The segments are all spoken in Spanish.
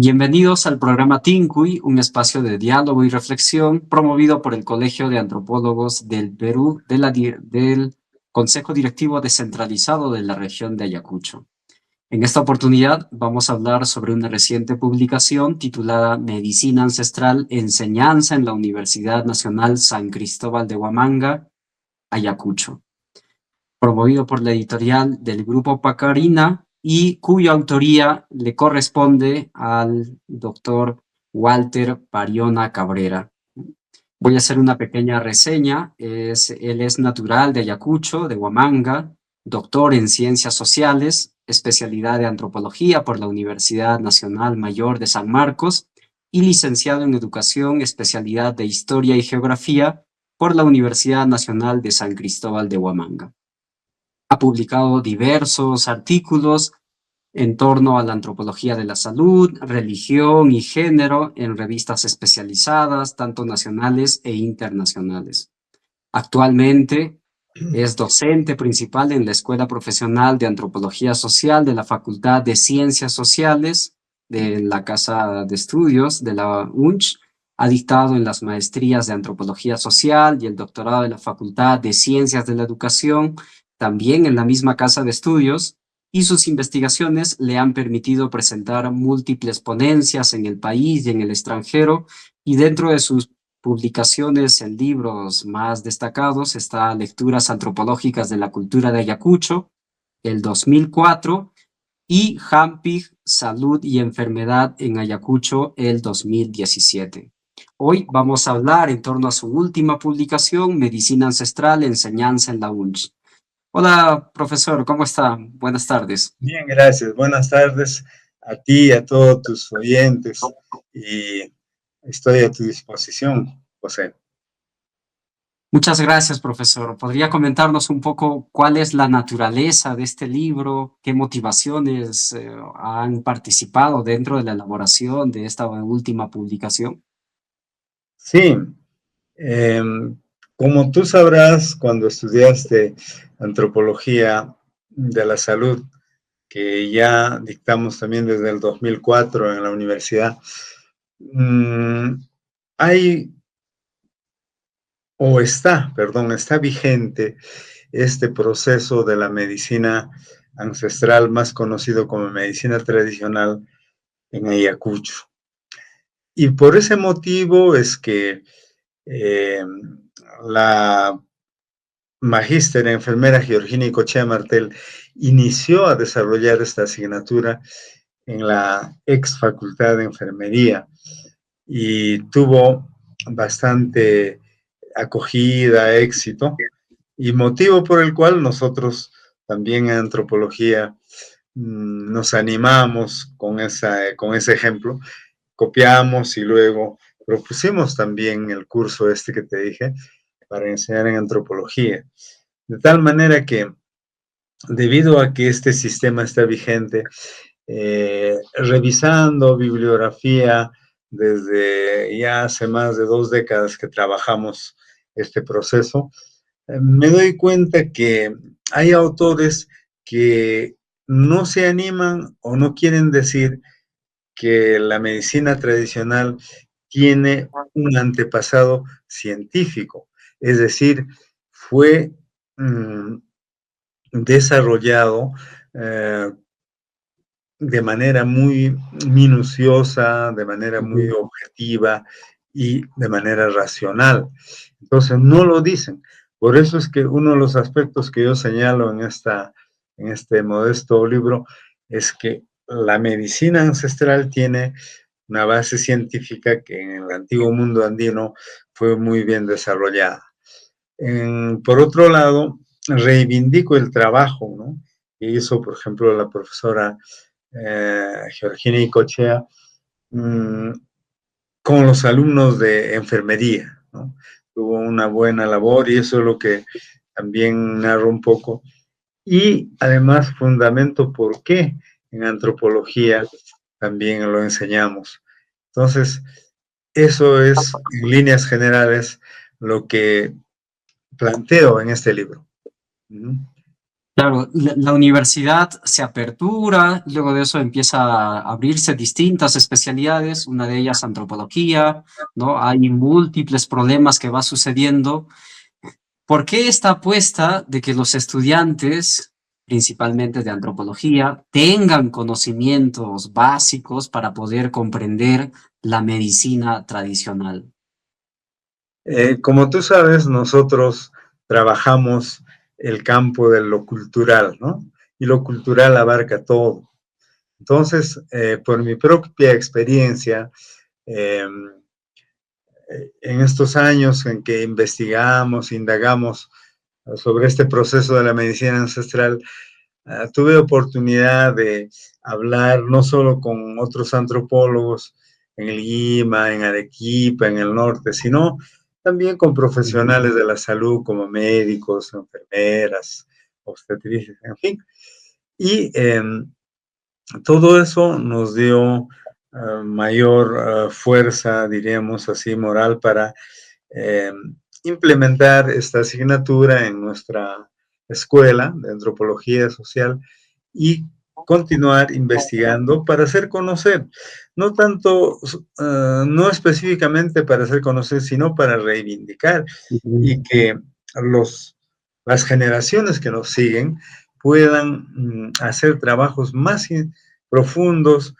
Bienvenidos al programa TINCUY, un espacio de diálogo y reflexión promovido por el Colegio de Antropólogos del Perú del Consejo Directivo Descentralizado de la región de Ayacucho. En esta oportunidad vamos a hablar sobre una reciente publicación titulada Medicina Ancestral, Enseñanza en la Universidad Nacional San Cristóbal de Huamanga, Ayacucho, promovido por la editorial del Grupo Pacarina y cuya autoría le corresponde al doctor Walter Pariona Cabrera. Voy a hacer una pequeña reseña. Él es natural de Ayacucho, de Huamanga, doctor en Ciencias Sociales, especialidad de Antropología por la Universidad Nacional Mayor de San Marcos y licenciado en Educación, especialidad de Historia y Geografía por la Universidad Nacional de San Cristóbal de Huamanga. Ha publicado diversos artículos en torno a la antropología de la salud, religión y género en revistas especializadas, tanto nacionales e internacionales. Actualmente es docente principal en la Escuela Profesional de Antropología Social de la Facultad de Ciencias Sociales de la Casa de Estudios de la UNCH. Ha dictado en las maestrías de Antropología Social y el doctorado de la Facultad de Ciencias de la Educación, también en la misma Casa de Estudios, y sus investigaciones le han permitido presentar múltiples ponencias en el país y en el extranjero, y dentro de sus publicaciones en libros más destacados está Lecturas antropológicas de la cultura de Ayacucho, el 2004, y Hampig, Salud y Enfermedad en Ayacucho, el 2017. Hoy vamos a hablar en torno a su última publicación, Medicina Ancestral, Enseñanza en la UNCH. Hola, profesor, ¿cómo está? Buenas tardes. Bien, gracias. Buenas tardes a ti y a todos tus oyentes. Y estoy a tu disposición, José. Muchas gracias, profesor. ¿Podría comentarnos un poco cuál es la naturaleza de este libro? ¿Qué motivaciones han participado dentro de la elaboración de esta última publicación? Sí, eh, como tú sabrás, cuando estudiaste antropología de la salud, que ya dictamos también desde el 2004 en la universidad, hay, está vigente este proceso de la medicina ancestral, más conocido como medicina tradicional, en Ayacucho. Y por ese motivo es que eh, la magíster enfermera Georgina Icochea Martel inició a desarrollar esta asignatura en la ex facultad de enfermería y tuvo bastante acogida, éxito, y motivo por el cual nosotros también en antropología nos animamos con ese ejemplo, copiamos y luego propusimos también el curso este que te dije para enseñar en antropología. De tal manera que, debido a que este sistema está vigente, revisando bibliografía desde ya hace más de 2 décadas que trabajamos este proceso, me doy cuenta que hay autores que no se animan o no quieren decir que la medicina tradicional tiene un antepasado científico, es decir, fue desarrollado de manera muy minuciosa, de manera muy objetiva y de manera racional. Entonces, no lo dicen. Por eso es que uno de los aspectos que yo señalo en este modesto libro es que la medicina ancestral tiene una base científica que en el antiguo mundo andino fue muy bien desarrollada. Por otro lado, reivindico el trabajo, ¿no?, que hizo, por ejemplo, la profesora Georgina Icochea con los alumnos de enfermería, ¿no? Tuvo una buena labor y eso es lo que también narro un poco. Y además fundamento por qué en antropología también lo enseñamos. Entonces, eso es en líneas generales lo que planteo en este libro. Claro, la universidad se apertura, luego de eso empieza a abrirse distintas especialidades, una de ellas antropología, ¿no? Hay múltiples problemas que va sucediendo. ¿Por qué esta apuesta de que los estudiantes, principalmente de antropología, tengan conocimientos básicos para poder comprender la medicina tradicional? Como tú sabes, nosotros trabajamos el campo de lo cultural, ¿no? Y lo cultural abarca todo. Entonces, por mi propia experiencia, eh, en estos años en que investigamos, indagamos sobre este proceso de la medicina ancestral, tuve oportunidad de hablar no solo con otros antropólogos en Lima, en Arequipa, en el norte, sino también con Ujú, profesionales de la salud como médicos, enfermeras, obstetrices, en fin. Y todo eso nos dio mayor fuerza, diríamos así, moral para eh, implementar esta asignatura en nuestra escuela de antropología social y continuar investigando para hacer conocer, no tanto, no específicamente para hacer conocer, sino para reivindicar ujú, y que los, las generaciones que nos siguen puedan hacer trabajos más profundos,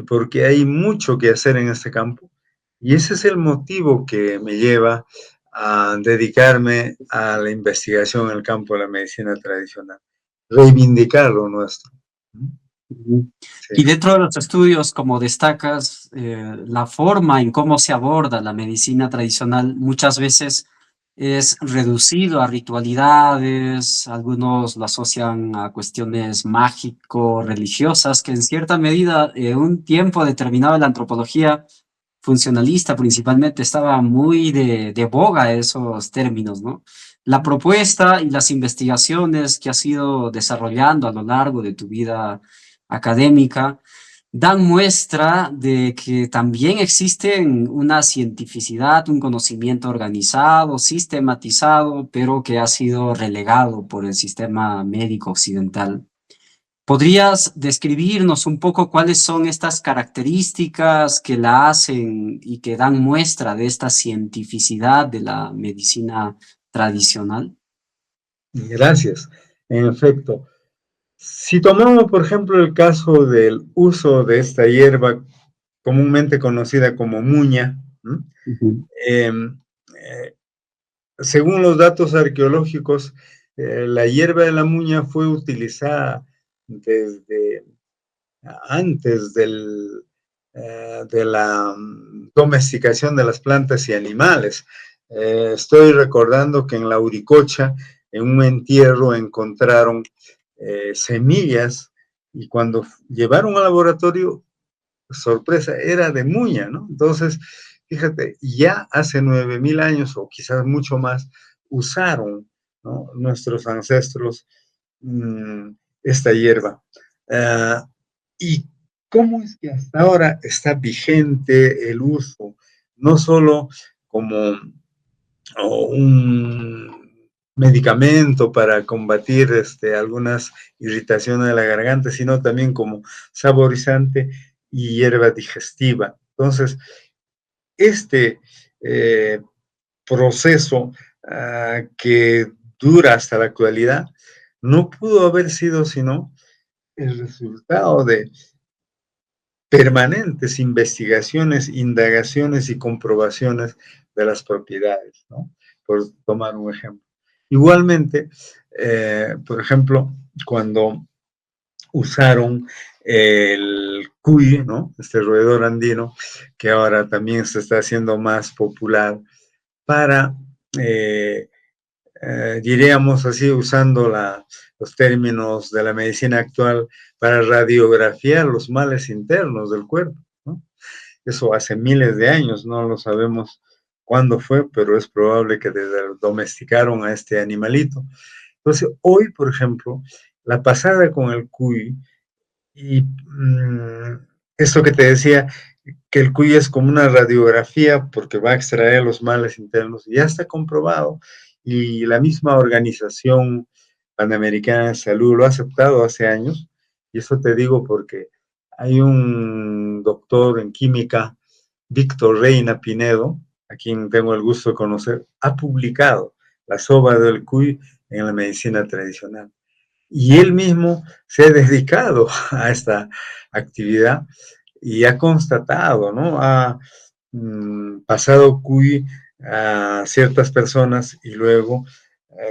porque hay mucho que hacer en este campo. Y ese es el motivo que me lleva a dedicarme a la investigación en el campo de la medicina tradicional, reivindicar lo nuestro. ujú. Sí. Y dentro de los estudios, como destacas, la forma en cómo se aborda la medicina tradicional muchas veces es reducido a ritualidades, algunos lo asocian a cuestiones mágico-religiosas, que en cierta medida, en un tiempo determinado en la antropología funcionalista principalmente, estaba muy de boga esos términos, ¿no? La propuesta y las investigaciones que has ido desarrollando a lo largo de tu vida académica dan muestra de que también existen una cientificidad, un conocimiento organizado, sistematizado, pero que ha sido relegado por el sistema médico occidental. ¿Podrías describirnos un poco cuáles son estas características que la hacen y que dan muestra de esta cientificidad de la medicina tradicional? Gracias. En efecto, si tomamos, por ejemplo, el caso del uso de esta hierba comúnmente conocida como muña, Ujú, eh, eh, según los datos arqueológicos, la hierba de la muña fue utilizada desde antes de la domesticación de las plantas y animales. Estoy recordando que en la Uricocha, en un entierro, encontraron semillas y cuando llevaron al laboratorio, sorpresa, era de muña, ¿no? Entonces, fíjate, ya hace 9.000 años o quizás mucho más, usaron, ¿no?, nuestros ancestros mmm, esta hierba. Uh, ¿Y cómo es que hasta ahora está vigente el uso? No solo como un medicamento para combatir algunas irritaciones de la garganta, sino también como saborizante y hierba digestiva. Entonces, este eh, proceso que dura hasta la actualidad no pudo haber sido sino el resultado de permanentes investigaciones, indagaciones y comprobaciones de las propiedades, ¿no? Por tomar un ejemplo. Igualmente, por ejemplo, cuando usaron el cuy, ¿no?, este roedor andino, que ahora también se está haciendo más popular, para eh, diríamos así, usando los términos de la medicina actual, para radiografiar los males internos del cuerpo, ¿no? Eso hace miles de años, no lo sabemos cuándo fue, pero es probable que desde domesticaron a este animalito. Entonces, hoy, por ejemplo, la pasada con el cuy, y esto que te decía, que el cuy es como una radiografía porque va a extraer los males internos, ya está comprobado, y la misma organización Panamericana de Salud lo ha aceptado hace años, y eso te digo porque hay un doctor en química, Víctor Reina Pinedo, a quien tengo el gusto de conocer, ha publicado la soba del cuy en la medicina tradicional. Y él mismo se ha dedicado a esta actividad y ha constatado, ¿no? Ha pasado cuy a ciertas personas y luego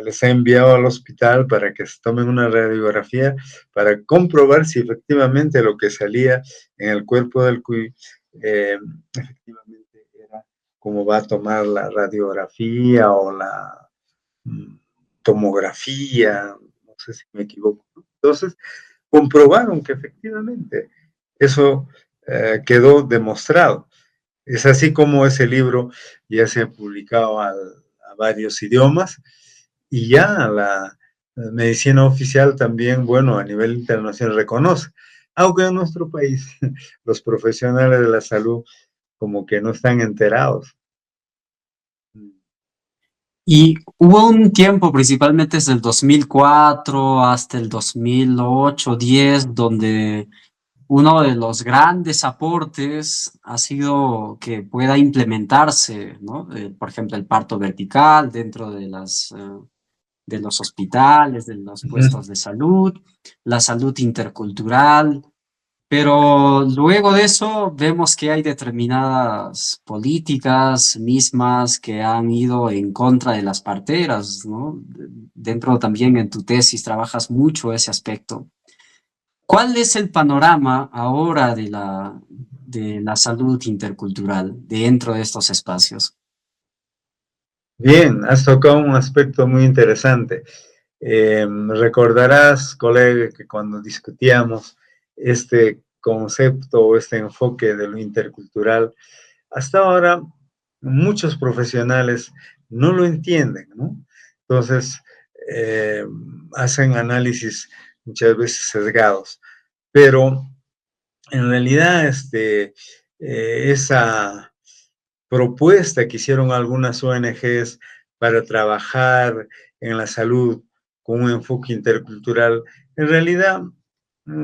les ha enviado al hospital para que se tomen una radiografía para comprobar si efectivamente lo que salía en el cuerpo del cuy efectivamente era como va a tomar la radiografía o la mm, tomografía, no sé si me equivoco. Entonces, comprobaron que efectivamente eso quedó demostrado. Es así como ese libro ya se ha publicado a varios idiomas y ya la medicina oficial también, bueno, a nivel internacional reconoce, aunque en nuestro país los profesionales de la salud como que no están enterados. Y hubo un tiempo, principalmente desde el 2004 hasta el 2008-10, donde uno de los grandes aportes ha sido que pueda implementarse, ¿no? Por ejemplo, el parto vertical dentro de de los hospitales, de los puestos de salud, la salud intercultural, pero luego de eso vemos que hay determinadas políticas mismas que han ido en contra de las parteras, ¿no? Dentro también en tu tesis trabajas mucho ese aspecto. ¿Cuál es el panorama ahora de de la salud intercultural dentro de estos espacios? Bien, has tocado un aspecto muy interesante. Recordarás, colega, que cuando discutíamos este concepto o este enfoque de lo intercultural, hasta ahora muchos profesionales no lo entienden, ¿no? Entonces, eh, hacen análisis muchas veces sesgados, pero en realidad esa propuesta que hicieron algunas ONGs para trabajar en la salud con un enfoque intercultural, en realidad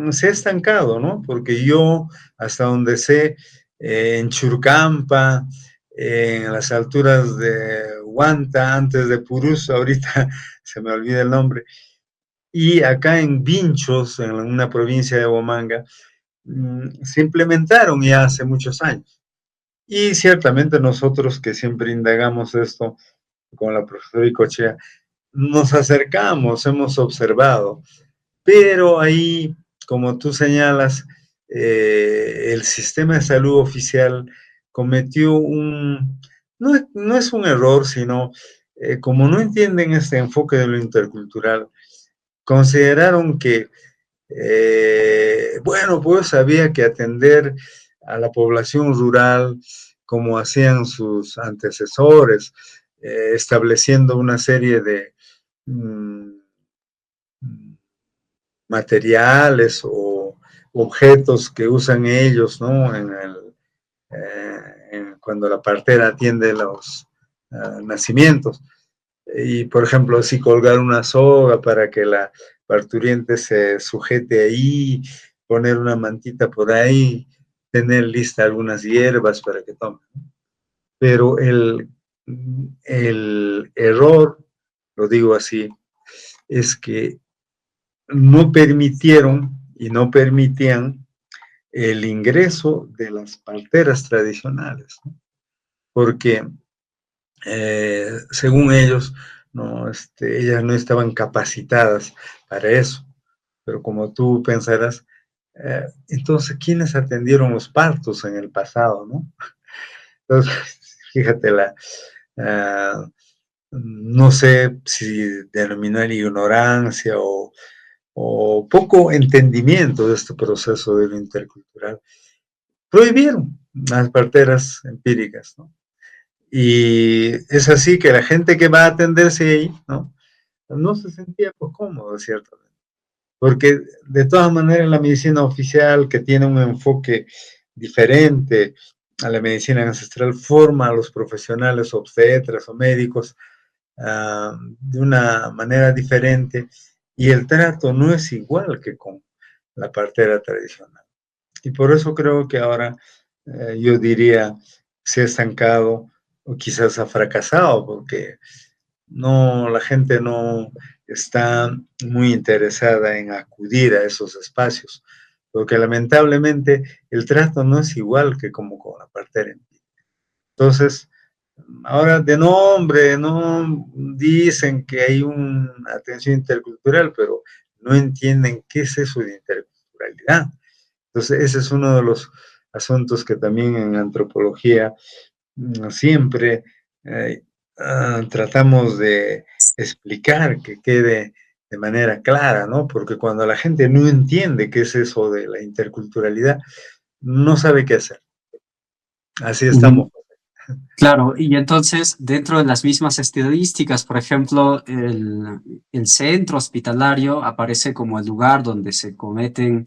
se ha estancado, ¿no? Porque yo, hasta donde sé, en Churcampa, en las alturas de Huanta, antes de Purús, ahorita se me olvida el nombre, y acá en Vinchos, en una provincia de Huamanga, se implementaron ya hace muchos años. Y ciertamente nosotros que siempre indagamos esto con la profesora Icochea, nos acercamos, hemos observado, pero ahí, como tú señalas, el sistema de salud oficial cometió no es un error, sino como no entienden este enfoque de lo intercultural, consideraron que bueno, pues había que atender a la población rural como hacían sus antecesores, estableciendo una serie de mm, materiales o objetos que usan ellos, ¿no? Cuando la partera atiende los nacimientos. Y, por ejemplo, así colgar una soga para que la parturiente se sujete ahí, poner una mantita por ahí, tener lista algunas hierbas para que tome. Pero el error, lo digo así, es que no permitieron y no permitían el ingreso de las parteras tradicionales, ¿no? Porque según ellos, no, ellas no estaban capacitadas para eso. Pero como tú pensarás, entonces, ¿quiénes atendieron los partos en el pasado, no? Entonces, fíjate, no sé si denominar ignorancia o poco entendimiento de este proceso de lo intercultural, prohibieron las parteras empíricas, ¿no? Y es así que la gente que va a atenderse ahí, ¿no? No se sentía pues, cómodo, ¿cierto? Porque de todas maneras la medicina oficial, que tiene un enfoque diferente a la medicina ancestral, forma a los profesionales obstetras o médicos de una manera diferente y el trato no es igual que con la partera tradicional. Y por eso creo que ahora yo diría se ha estancado o quizás ha fracasado, porque no, la gente no está muy interesada en acudir a esos espacios, porque lamentablemente el trato no es igual que como con la partera. Entonces, ahora de nombre, no dicen que hay una atención intercultural, pero no entienden qué es eso de interculturalidad. Entonces, ese es uno de los asuntos que también en antropología siempre eh, tratamos de explicar, que quede de manera clara, ¿no? Porque cuando la gente no entiende qué es eso de la interculturalidad, no sabe qué hacer. Así estamos. Ujú. Claro, y entonces dentro de las mismas estadísticas, por ejemplo, el centro hospitalario aparece como el lugar donde se cometen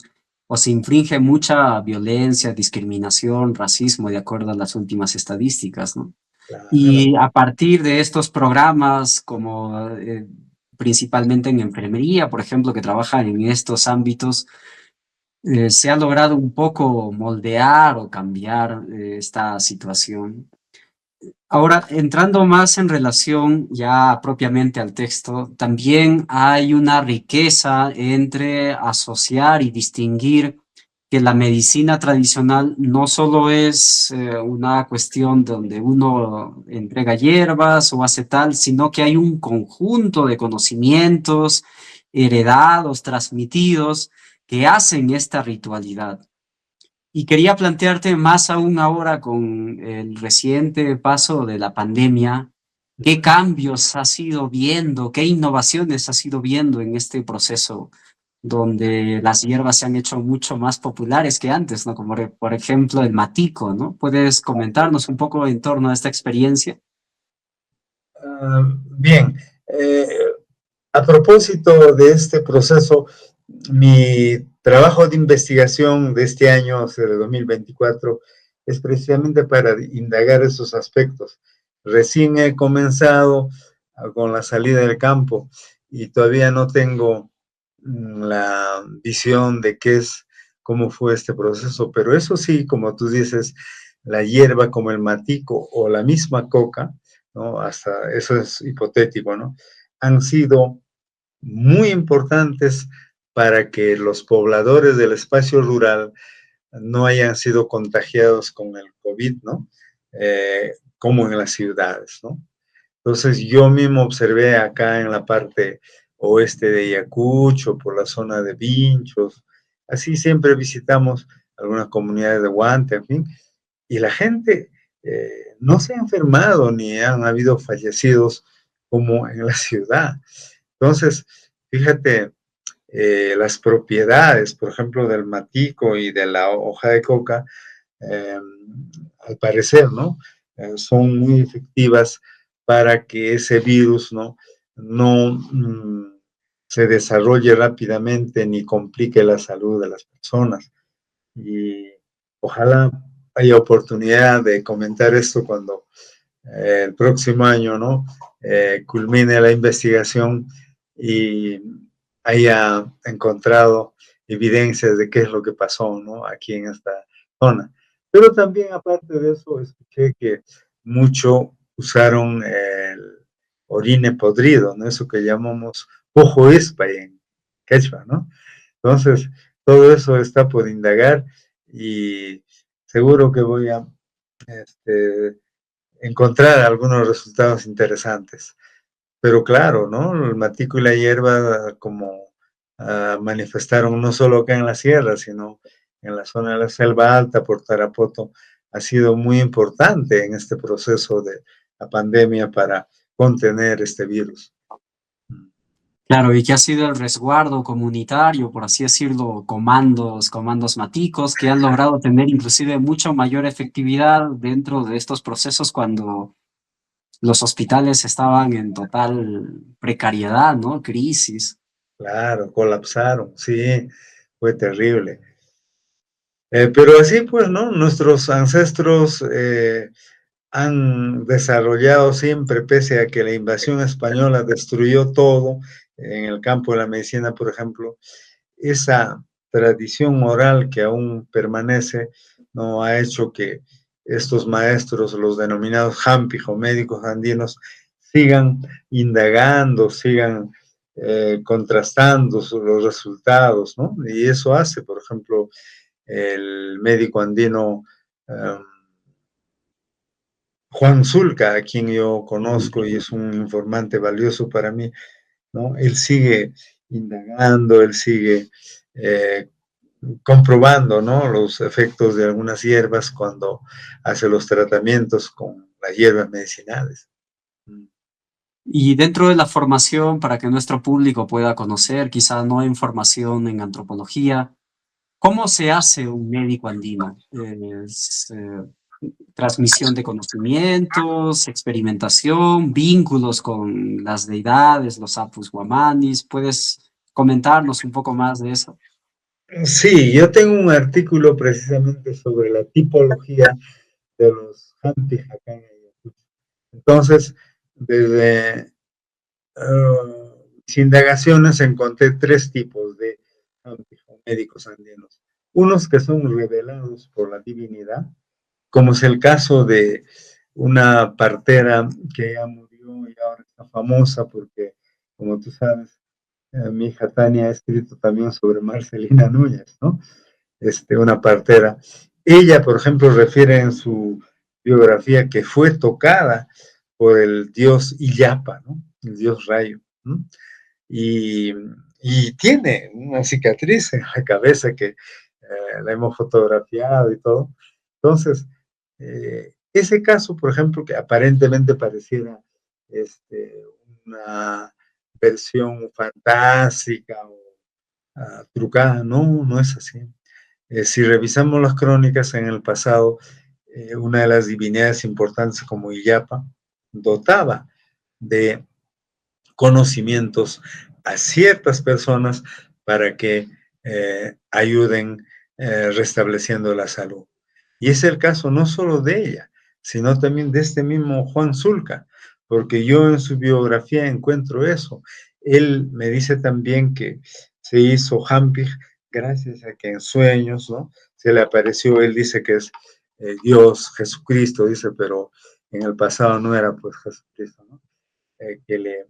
o se infringe mucha violencia, discriminación, racismo, de acuerdo a las últimas estadísticas, ¿no? Claro, Y a partir de estos programas, como principalmente en enfermería, por ejemplo, que trabajan en estos ámbitos, se ha logrado un poco moldear o cambiar esta situación. Ahora, entrando más en relación ya propiamente al texto, también hay una riqueza entre asociar y distinguir que la medicina tradicional no solo es una cuestión donde uno entrega hierbas o hace tal, sino que hay un conjunto de conocimientos heredados, transmitidos, que hacen esta ritualidad. Y quería plantearte más aún ahora con el reciente paso de la pandemia, ¿qué cambios has ido viendo, qué innovaciones has ido viendo en este proceso donde las hierbas se han hecho mucho más populares que antes, ¿no? Como por ejemplo el matico, ¿no? ¿Puedes comentarnos un poco en torno a esta experiencia? bien. A propósito de este proceso, mi trabajo de investigación de este año, o sea, de 2024, es precisamente para indagar esos aspectos. Recién he comenzado con la salida del campo y todavía no tengo la visión de qué es, cómo fue este proceso, pero eso sí, como tú dices, la hierba como el matico o la misma coca, ¿no? Hasta eso es hipotético, ¿no? Han sido muy importantes para que los pobladores del espacio rural no hayan sido contagiados con el COVID, ¿no? Como en las ciudades, ¿no? Entonces yo mismo observé acá en la parte oeste de Ayacucho, por la zona de Vinchos, así siempre visitamos algunas comunidades de Huante, en fin, y la gente no se ha enfermado ni han habido fallecidos como en la ciudad. Entonces, fíjate, las propiedades, por ejemplo, del matico y de la hoja de coca, eh, al parecer, ¿no? Son muy efectivas para que ese virus, No se desarrolle rápidamente ni complique la salud de las personas. Y ojalá haya oportunidad de comentar esto cuando el próximo año, ¿no? Culmine la investigación y haya encontrado evidencias de qué es lo que pasó, ¿no? Aquí en esta zona. Pero también, aparte de eso, escuché que mucho usaron el orine podrido, ¿no? Eso que llamamos ojo espa en quechua, ¿no? Entonces, todo eso está por indagar y seguro que voy a este, encontrar algunos resultados interesantes. Pero claro, ¿no? El matico y la hierba como manifestaron no solo acá en la sierra, sino en la zona de la selva alta por Tarapoto, ha sido muy importante en este proceso de la pandemia para contener este virus. Claro, y que ha sido el resguardo comunitario, por así decirlo, comandos maticos, que han logrado tener inclusive mucha mayor efectividad dentro de estos procesos cuando los hospitales estaban en total precariedad, ¿no? Crisis. Claro, colapsaron, sí, fue terrible. Pero así pues, ¿no? Nuestros ancestros han desarrollado siempre, pese a que la invasión española destruyó todo en el campo de la medicina, por ejemplo, esa tradición oral que aún permanece, no ha hecho que estos maestros, los denominados Hampij o médicos andinos, sigan indagando, sigan contrastando los resultados, ¿no? Y eso hace, por ejemplo, el médico andino Juan Zulca, a quien yo conozco y es un informante valioso para mí, ¿no? Él sigue indagando, él sigue eh, comprobando, ¿no?, los efectos de algunas hierbas cuando hace los tratamientos con las hierbas medicinales. Y dentro de la formación, para que nuestro público pueda conocer, quizá no hay formación en antropología, ¿cómo se hace un médico andino? ¿Es transmisión de conocimientos, experimentación, vínculos con las deidades, los apus guamanis? ¿Puedes comentarnos un poco más de eso? Sí, yo tengo un artículo precisamente sobre la tipología de los Hampij acá en Ayacucho. Entonces, desde mis indagaciones encontré tres tipos de médicos andinos. Unos que son revelados por la divinidad, como es el caso de una partera que ya murió y ahora está famosa porque, como tú sabes, mi hija Tania ha escrito también sobre Marcelina Núñez, ¿no? Una partera. Ella, por ejemplo, refiere en su biografía que fue tocada por el dios Illapa, ¿no?, el dios rayo, ¿no? Y, y, tiene una cicatriz en la cabeza que la hemos fotografiado y todo. Entonces, ese caso, por ejemplo, que aparentemente pareciera una versión fantástica o trucada, no, no es así. Si revisamos las crónicas en el pasado, una de las divinidades importantes como Illapa dotaba de conocimientos a ciertas personas para que ayuden restableciendo la salud. Y es el caso no solo de ella, sino también de este mismo Juan Zulca, porque yo en su biografía encuentro eso. Él me dice también que se hizo Hampij gracias a que en sueños, ¿no?, se le apareció, él dice que es Dios, Jesucristo, dice, pero en el pasado no era pues Jesucristo, ¿no? Que le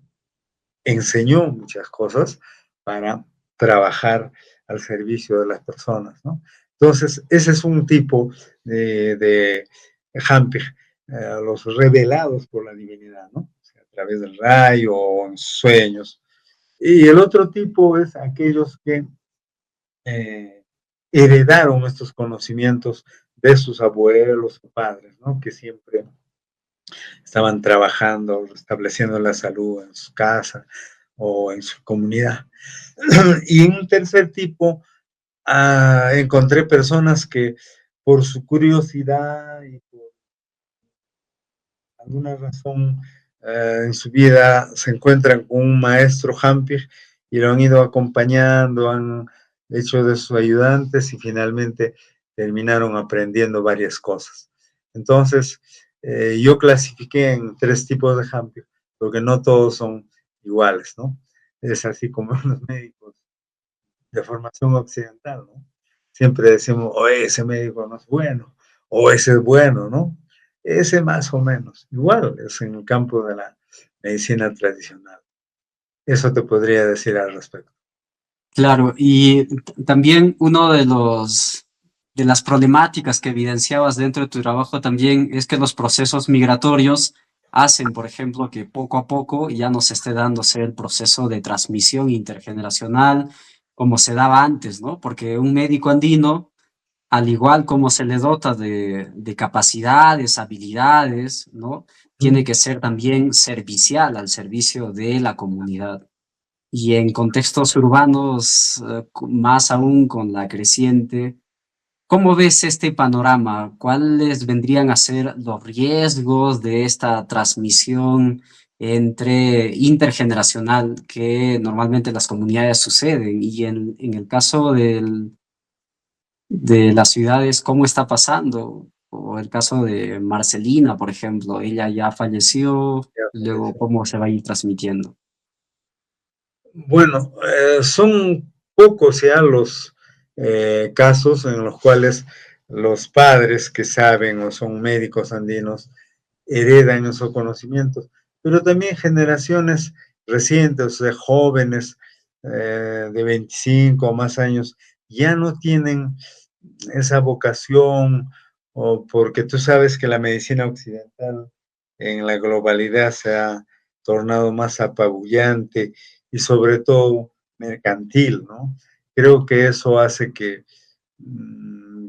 enseñó muchas cosas para trabajar al servicio de las personas, ¿no? Entonces, ese es un tipo de Hampij, los revelados por la divinidad, ¿no? O sea, a través del rayo o en sueños. Y el otro tipo es aquellos que eh, heredaron estos conocimientos de sus abuelos o padres, ¿no?, que siempre estaban trabajando, estableciendo la salud en su casa o en su comunidad. Y en un tercer tipo, encontré personas que por su curiosidad y por alguna razón en su vida se encuentran con un maestro Hampir y lo han ido acompañando, han hecho de sus ayudantes y finalmente terminaron aprendiendo varias cosas. Entonces, yo clasifiqué en tres tipos de Hampir, porque no todos son iguales, ¿no? Es así como los médicos de formación occidental, ¿no? Siempre decimos, o ese médico no es bueno, o ese es bueno, ¿no? Ese más o menos. Igual es en el campo de la medicina tradicional. Eso te podría decir al respecto. Claro, y también uno de de las problemáticas que evidenciabas dentro de tu trabajo también es que los procesos migratorios hacen, por ejemplo, que poco a poco ya no se esté dándose el proceso de transmisión intergeneracional como se daba antes, ¿no? Porque un médico andino, al igual como se le dota de capacidades, habilidades, ¿no? Tiene que ser también servicial al servicio de la comunidad. Y en contextos urbanos, más aún con la creciente, ¿cómo ves este panorama? ¿Cuáles vendrían a ser los riesgos de esta transmisión intergeneracional que normalmente en las comunidades suceden? Y en el caso de las ciudades, ¿cómo está pasando? O el caso de Marcelina, por ejemplo, ella ya falleció, luego, ¿cómo se va a ir transmitiendo? Bueno, son pocos ya los casos en los cuales los padres que saben o son médicos andinos heredan esos conocimientos, pero también generaciones recientes, o sea, jóvenes de 25 o más años, ya no tienen esa vocación, o porque tú sabes que la medicina occidental en la globalidad se ha tornado más apabullante y sobre todo mercantil, ¿no? Creo que eso hace que,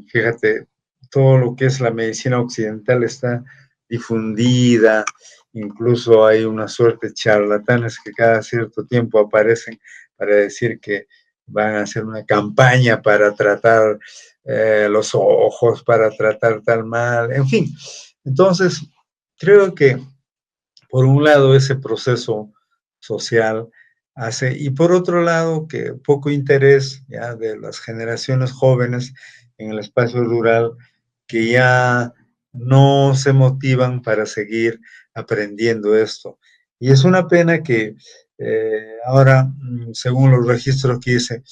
fíjate, todo lo que es la medicina occidental está difundida, incluso hay una suerte de charlatanes que cada cierto tiempo aparecen para decir que van a hacer una campaña para tratar los ojos, para tratar tal mal, en fin. Entonces, creo que por un lado ese proceso social hace, y por otro lado que poco interés ya de las generaciones jóvenes en el espacio rural que ya no se motivan para seguir aprendiendo esto. Y es una pena que ahora, según los registros que hice,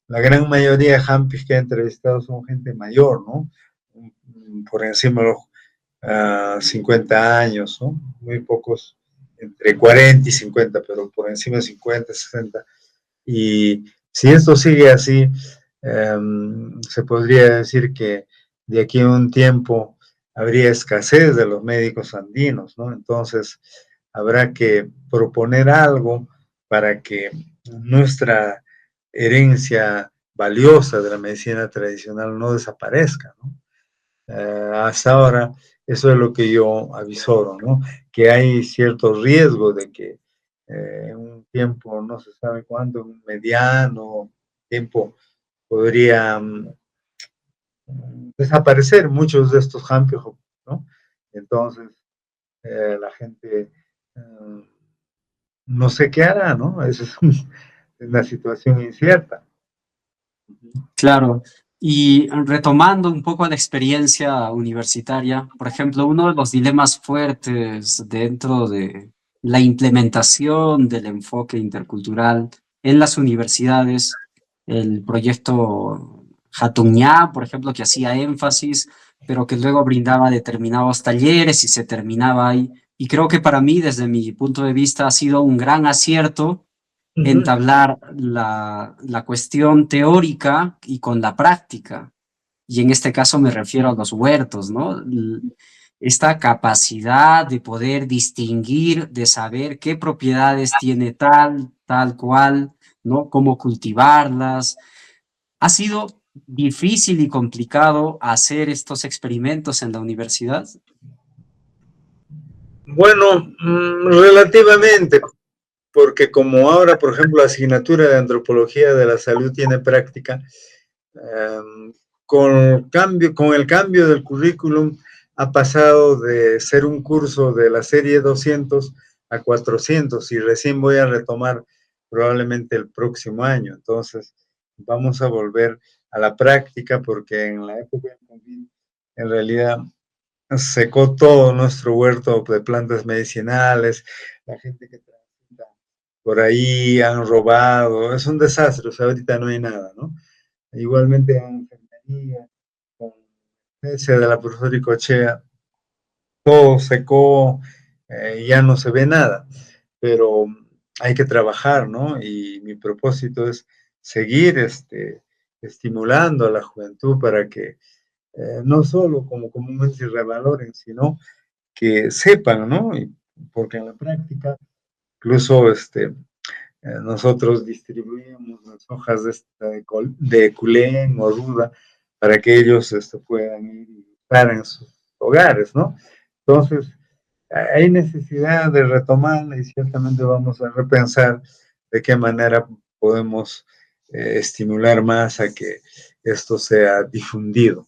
la gran mayoría de Hampis que he entrevistado son gente mayor, ¿no? Por encima de los 50 años, ¿no? Muy pocos, entre 40 y 50, pero por encima de 50, 60. Y si esto sigue así, se podría decir que de aquí a un tiempo habría escasez de los médicos andinos, ¿no? Entonces, habrá que proponer algo para que nuestra herencia valiosa de la medicina tradicional no desaparezca, ¿no? Hasta ahora, eso es lo que yo avisoro, ¿no? Que hay cierto riesgo de que en un tiempo, no se sabe cuándo, en un mediano tiempo, podría desaparecer muchos de estos campios, ¿no? Entonces, la gente no sé qué hará, ¿no? Esa es una situación incierta. Claro, y retomando un poco la experiencia universitaria, por ejemplo, uno de los dilemas fuertes dentro de la implementación del enfoque intercultural en las universidades, el proyecto Jatuñá, por ejemplo, que hacía énfasis, pero que luego brindaba determinados talleres y se terminaba ahí. Y creo que para mí, desde mi punto de vista, ha sido un gran acierto Uh -huh. entablar la cuestión teórica y con la práctica. Y en este caso me refiero a los huertos, ¿no? Esta capacidad de poder distinguir, de saber qué propiedades tiene tal cual, ¿no? Cómo cultivarlas. ¿Ha sido difícil y complicado hacer estos experimentos en la universidad? Bueno, relativamente, porque como ahora, por ejemplo, la asignatura de antropología de la salud tiene práctica, con el cambio del currículum ha pasado de ser un curso de la serie 200 a 400 y recién voy a retomar probablemente el próximo año. Entonces, vamos a volver a la práctica porque en la época del COVID, en realidad, secó todo nuestro huerto de plantas medicinales, la gente que transita por ahí han robado, es un desastre, o sea, ahorita no hay nada, ¿no? Igualmente en enfermería, con ese de la profesora Icochea, todo secó, ya no se ve nada, pero hay que trabajar, ¿no? Y mi propósito es seguir estimulando a la juventud para que no solo como comúnmente se revaloren, sino que sepan, ¿no? Y porque en la práctica, incluso nosotros distribuimos las hojas de culén o ruda para que ellos puedan ir y estar en sus hogares, ¿no? Entonces, hay necesidad de retomarla y ciertamente vamos a repensar de qué manera podemos estimular más a que esto sea difundido.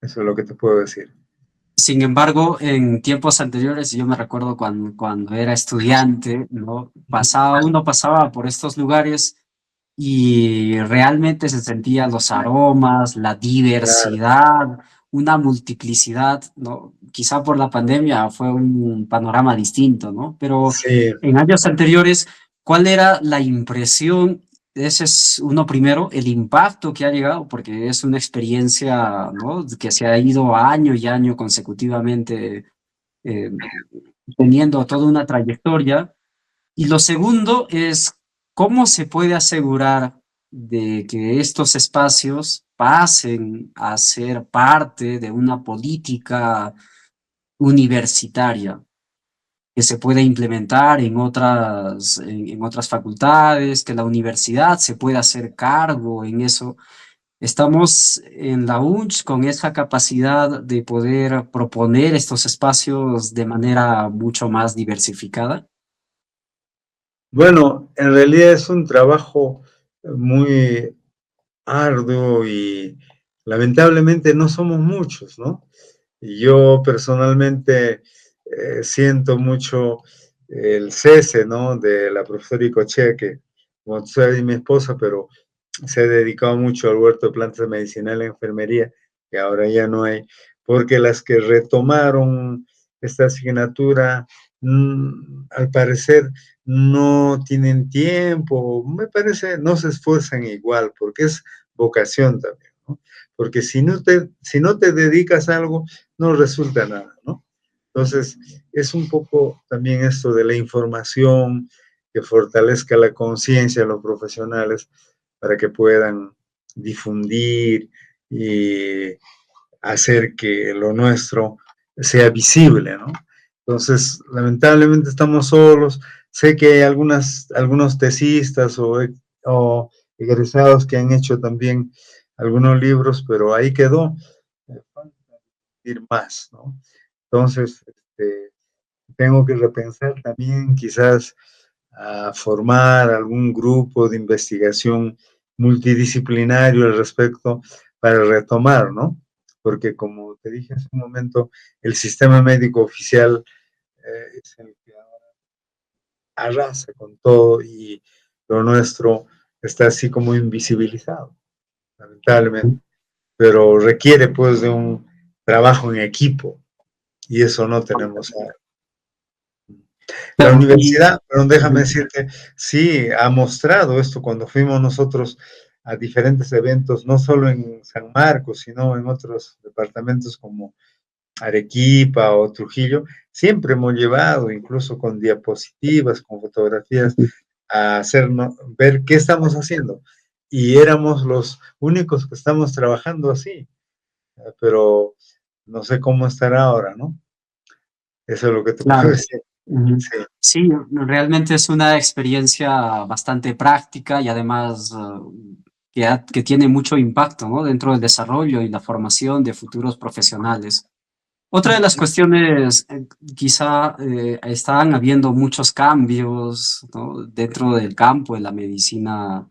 Eso es lo que te puedo decir. Sin embargo, en tiempos anteriores, yo me recuerdo cuando era estudiante, ¿no? Uno pasaba por estos lugares y realmente se sentían los aromas, la Claro. diversidad, una multiplicidad, ¿no? Quizá por la pandemia fue un panorama distinto, ¿no? Pero Sí, en años anteriores ¿Cuál era la impresión? Ese es uno primero, el impacto que ha llegado, porque es una experiencia, ¿no?, que se ha ido año y año consecutivamente eh, teniendo toda una trayectoria. Y lo segundo es cómo se puede asegurar de que estos espacios pasen a ser parte de una política universitaria que se pueda implementar en otras facultades, que la universidad se pueda hacer cargo en eso. Estamos en la UNCH con esa capacidad de poder proponer estos espacios de manera mucho más diversificada. Bueno, en realidad es un trabajo muy arduo y lamentablemente no somos muchos, ¿no? Y yo personalmente siento mucho el cese, ¿no?, de la profesora Icochea, que como tú sabes, es mi esposa, pero se ha dedicado mucho al huerto de plantas medicinales y enfermería, que ahora ya no hay, porque las que retomaron esta asignatura, al parecer, no tienen tiempo, me parece, no se esfuerzan igual, porque es vocación también, ¿no? Porque si no te dedicas a algo, no resulta nada, ¿no? Entonces, es un poco también esto de la información, que fortalezca la conciencia de los profesionales para que puedan difundir y hacer que lo nuestro sea visible, ¿no? Entonces, lamentablemente estamos solos. Sé que hay algunos tesistas o egresados que han hecho también algunos libros, pero ahí quedó. Falta ir más, ¿no? Entonces, tengo que repensar también quizás a formar algún grupo de investigación multidisciplinario al respecto para retomar, ¿no? Porque como te dije hace un momento, el sistema médico oficial es el que arrasa con todo y lo nuestro está así como invisibilizado, lamentablemente, pero requiere pues de un trabajo en equipo y eso no tenemos ahora. La Claro, universidad, pero déjame decirte, sí, ha mostrado esto cuando fuimos nosotros a diferentes eventos, no solo en San Marcos, sino en otros departamentos como Arequipa o Trujillo, siempre hemos llevado, incluso con diapositivas, con fotografías, a hacernos ver qué estamos haciendo. Y éramos los únicos que estamos trabajando así, pero no sé cómo estará ahora, ¿no? Eso es lo que te puedo claro. decir. Ujú. Sí. Sí, realmente es una experiencia bastante práctica y además que tiene mucho impacto, ¿no?, dentro del desarrollo y la formación de futuros profesionales. Otra de las cuestiones, quizá están habiendo muchos cambios, ¿no?, dentro del campo de la medicina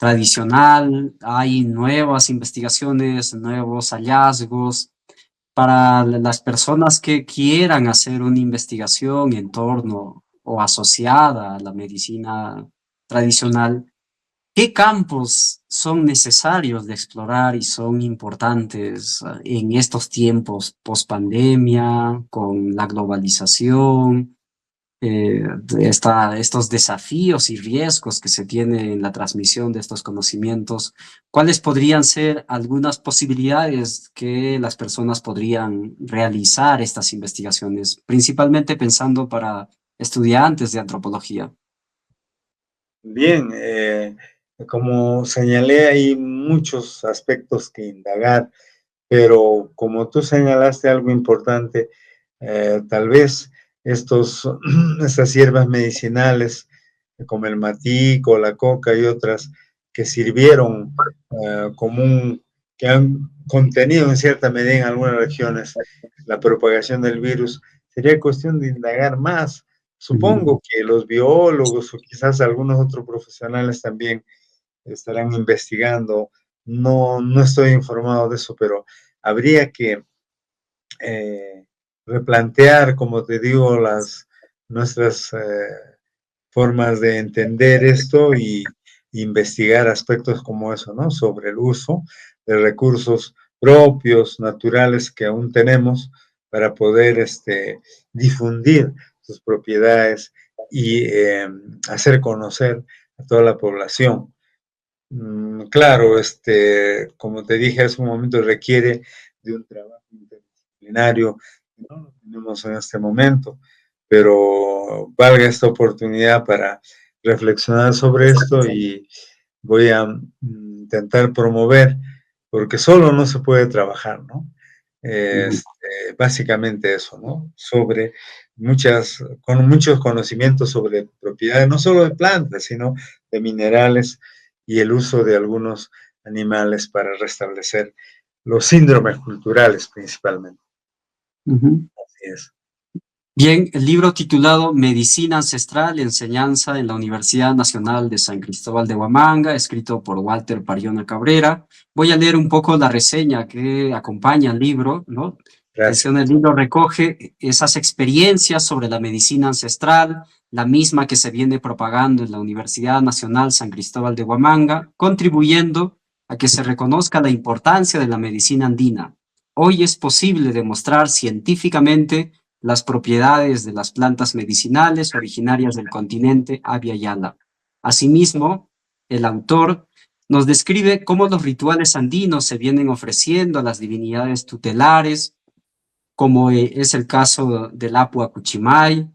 tradicional. Hay nuevas investigaciones, nuevos hallazgos. Para las personas que quieran hacer una investigación en torno o asociada a la medicina tradicional, ¿qué campos son necesarios de explorar y son importantes en estos tiempos post pandemia, con la globalización, estos desafíos y riesgos que se tienen en la transmisión de estos conocimientos? ¿Cuáles podrían ser algunas posibilidades que las personas podrían realizar estas investigaciones, principalmente pensando para estudiantes de antropología? Bien, como señalé, hay muchos aspectos que indagar, pero como tú señalaste algo importante, tal vez estas hierbas medicinales, como el matico, la coca y otras, que sirvieron que han contenido en cierta medida en algunas regiones la propagación del virus, sería cuestión de indagar más. Ujú. Supongo que los biólogos o quizás algunos otros profesionales también estarán investigando. No estoy informado de eso, pero habría que eh, replantear, como te digo, nuestras formas de entender esto y investigar aspectos como eso, ¿no? Sobre el uso de recursos propios, naturales que aún tenemos para poder difundir sus propiedades y hacer conocer a toda la población. Claro, como te dije hace un momento, requiere de un trabajo interdisciplinario que no lo tenemos en este momento, pero valga esta oportunidad para reflexionar sobre esto y voy a intentar promover, porque solo no se puede trabajar, ¿no? Ujú, Básicamente eso, ¿no? Con muchos conocimientos sobre propiedades, no solo de plantas, sino de minerales y el uso de algunos animales para restablecer los síndromes culturales principalmente. ujú. Así es. Bien, el libro titulado Medicina Ancestral, Enseñanza en la Universidad Nacional de San Cristóbal de Huamanga, escrito por Walter Pariona Cabrera. Voy a leer un poco la reseña que acompaña al libro, ¿no? Gracias. El libro recoge esas experiencias sobre la medicina ancestral, la misma que se viene propagando en la Universidad Nacional San Cristóbal de Huamanga, contribuyendo a que se reconozca la importancia de la medicina andina. Hoy es posible demostrar científicamente las propiedades de las plantas medicinales originarias del continente Abya Yala. Asimismo, el autor nos describe cómo los rituales andinos se vienen ofreciendo a las divinidades tutelares, como es el caso del Apu Acuchimay,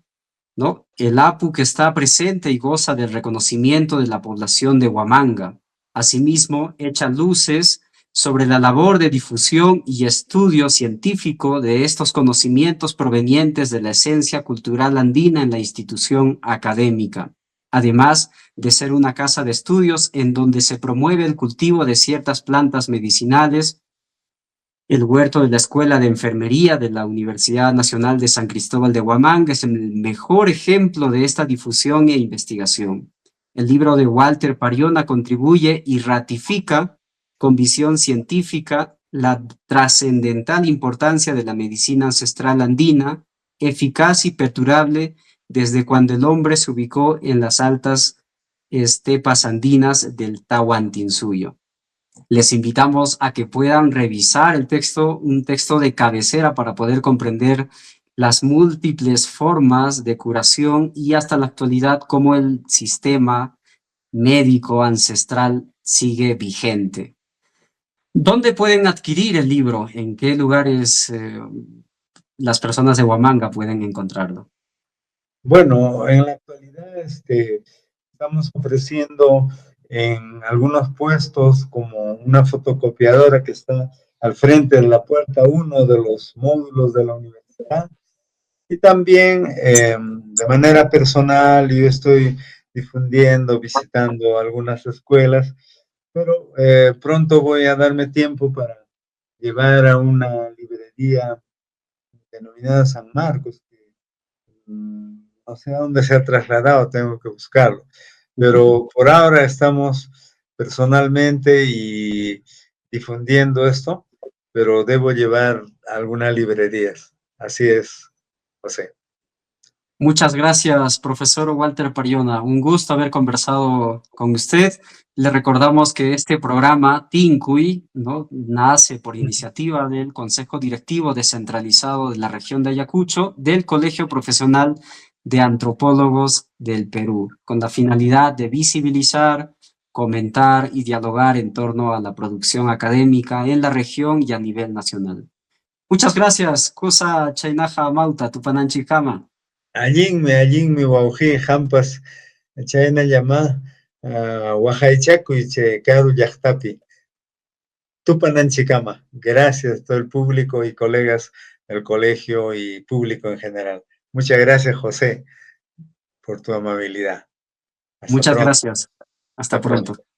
¿no? El Apu que está presente y goza del reconocimiento de la población de Huamanga. Asimismo, echa luces sobre la labor de difusión y estudio científico de estos conocimientos provenientes de la esencia cultural andina en la institución académica, además de ser una casa de estudios en donde se promueve el cultivo de ciertas plantas medicinales. El huerto de la Escuela de Enfermería de la Universidad Nacional de San Cristóbal de Huamanga es el mejor ejemplo de esta difusión e investigación. El libro de Walter Pariona contribuye y ratifica con visión científica la trascendental importancia de la medicina ancestral andina, eficaz y perdurable desde cuando el hombre se ubicó en las altas estepas andinas del Tahuantinsuyo. Les invitamos a que puedan revisar el texto, un texto de cabecera para poder comprender las múltiples formas de curación y hasta la actualidad cómo el sistema médico ancestral sigue vigente. ¿Dónde pueden adquirir el libro? ¿En qué lugares las personas de Huamanga pueden encontrarlo? Bueno, en la actualidad estamos ofreciendo en algunos puestos como una fotocopiadora que está al frente de la puerta uno de los módulos de la universidad. Y también de manera personal yo estoy difundiendo, visitando algunas escuelas, pero pronto voy a darme tiempo para llevar a una librería denominada San Marcos, que no sé a dónde se ha trasladado, tengo que buscarlo. Pero por ahora estamos personalmente y difundiendo esto, pero debo llevar a algunas librerías. Así es, José. Muchas gracias, profesor Walter Pariona. Un gusto haber conversado con usted. Le recordamos que este programa, TINCUI, ¿no?, nace por iniciativa del Consejo Directivo Descentralizado de la región de Ayacucho, del Colegio Profesional de Antropólogos del Perú, con la finalidad de visibilizar, comentar y dialogar en torno a la producción académica en la región y a nivel nacional. Muchas gracias. Kusa Chainaja Mauta, Tupananchikama. Allinmi wawqi hampas chayna llama waqaychakuy chay karu llaqtapi. Tupananchikama. Gracias a todo el público y colegas del colegio y público en general. Muchas gracias, José, por tu amabilidad. Hasta Muchas pronto. gracias. Hasta Hasta pronto. pronto.